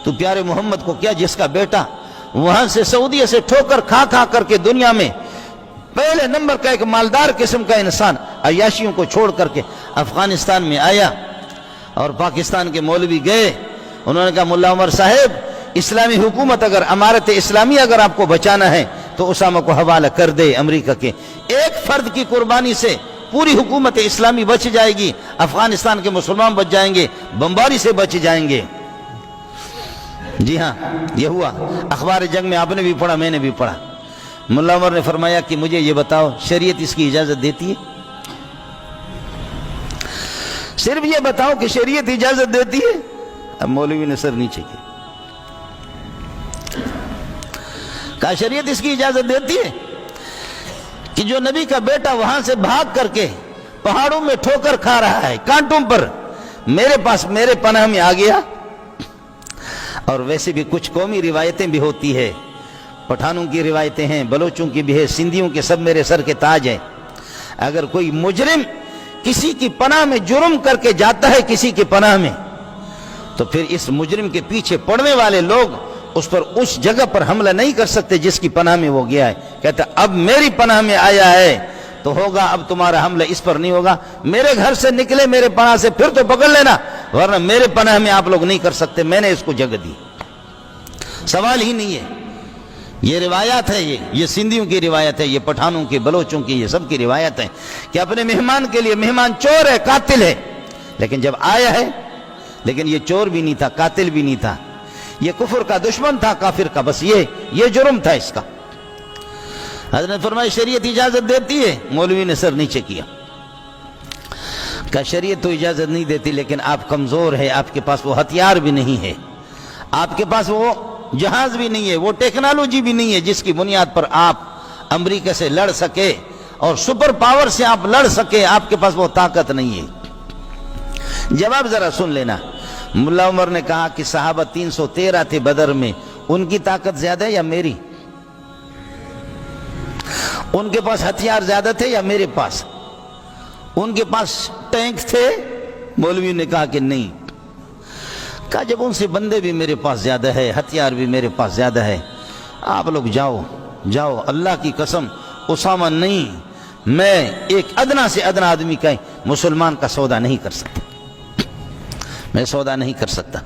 تو پیارے محمد کو کیا، جس کا بیٹا وہاں سے سعودیہ سے ٹھوکر کھا کھا کر کے دنیا میں پہلے نمبر کا ایک مالدار قسم کا انسان عیاشیوں کو چھوڑ کر کے افغانستان میں آیا، اور پاکستان کے مولوی گئے، انہوں نے کہا ملا عمر صاحب اسلامی حکومت اگر امارت اسلامی اگر آپ کو بچانا ہے تو اسامہ کو حوالہ کر دے امریکہ کے، ایک فرد کی قربانی سے پوری حکومت اسلامی بچ جائے گی، افغانستان کے مسلمان بچ جائیں گے، بمباری سے بچ جائیں گے۔ جی ہاں، یہ ہوا، اخبار جنگ میں آپ نے بھی پڑھا، میں نے بھی پڑھا۔ ملا عمر نے فرمایا کہ مجھے یہ بتاؤ شریعت اس کی اجازت دیتی ہے؟ صرف یہ بتاؤ کہ شریعت اجازت دیتی ہے؟ اب مولوی نے سر نیچے کیا، کہا شریعت اس کی اجازت دیتی ہے کہ جو نبی کا بیٹا وہاں سے بھاگ کر کے پہاڑوں میں ٹھوکر کھا رہا ہے کانٹوں پر، میرے پاس میرے پناہ میں آ گیا؟ اور ویسے بھی کچھ قومی روایتیں بھی ہوتی ہے، پٹھانوں کی روایتیں ہیں، بلوچوں کی بھی ہے، سندھیوں کے، سب میرے سر کے تاج ہیں۔ اگر کوئی مجرم کسی کی پناہ میں جرم کر کے جاتا ہے کسی کی پناہ میں، تو پھر اس مجرم کے پیچھے پڑنے والے لوگ اس پر اس جگہ پر حملہ نہیں کر سکتے جس کی پناہ میں وہ گیا ہے۔ کہتا اب میری پناہ میں آیا ہے تو ہوگا، اب تمہارا حملہ اس پر نہیں ہوگا، میرے گھر سے نکلے میرے پناہ سے پھر تو پکڑ لینا، ورنہ میرے پناہ میں آپ لوگ نہیں کر سکتے، میں نے اس کو جگہ دی۔ سوال ہی نہیں ہے، یہ روایات ہے، یہ سندھیوں کی روایت ہے، یہ پٹھانوں کی، بلوچوں کی، یہ سب کی روایت ہے کہ اپنے مہمان کے لیے، مہمان چور ہے، قاتل ہے، لیکن جب آیا ہے، لیکن یہ چور بھی نہیں تھا، قاتل بھی نہیں تھا، یہ کفر کا دشمن تھا، کافر کا، بس یہ جرم تھا اس کا۔ حضرت نے فرمایا شریعت اجازت دیتی ہے؟ مولوی نے سر نیچے کیا، کہا شریعت تو اجازت نہیں دیتی، لیکن آپ کمزور ہے، آپ کے پاس وہ ہتھیار بھی نہیں ہے، آپ کے پاس وہ جہاز بھی نہیں ہے، وہ ٹیکنالوجی بھی نہیں ہے جس کی بنیاد پر آپ امریکہ سے لڑ سکے اور سپر پاور سے آپ لڑ سکے، آپ کے پاس وہ طاقت نہیں ہے۔ جواب ذرا سن لینا۔ ملا عمر نے کہا کہ صحابہ 313 تھے بدر میں، ان کی طاقت زیادہ ہے یا میری؟ ان کے پاس ہتھیار زیادہ تھے یا میرے پاس؟ ان کے پاس ٹینک تھے؟ مولوی نے کہا کہ نہیں۔ کہا جب ان سے بندے بھی میرے پاس زیادہ ہے، ہتھیار بھی میرے پاس زیادہ ہے، آپ لوگ جاؤ، اللہ کی قسم اسامہ نہیں، میں ایک ادنا سے ادنا آدمی کا مسلمان کا سودا نہیں کر سکتا، میں سودا نہیں کر سکتا۔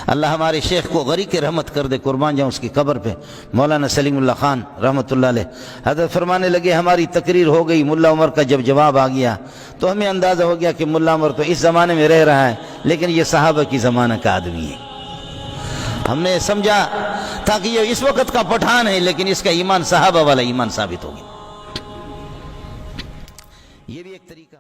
اللہ ہمارے شیخ کو غریق رحمت کر دے، قربان جاؤں اس کی قبر پہ، مولانا سلیم اللہ خان رحمت اللہ علیہ۔ حضرت فرمانے لگے ہماری تقریر ہو گئی، ملا عمر کا جب جواب آ گیا تو ہمیں اندازہ ہو گیا کہ ملا عمر تو اس زمانے میں رہ رہا ہے، لیکن یہ صحابہ کی زمانہ کا آدمی ہے۔ ہم نے سمجھا تھا کہ یہ اس وقت کا پٹھان ہے، لیکن اس کا ایمان صحابہ والا ایمان ثابت ہو گیا۔ یہ بھی ایک طریقہ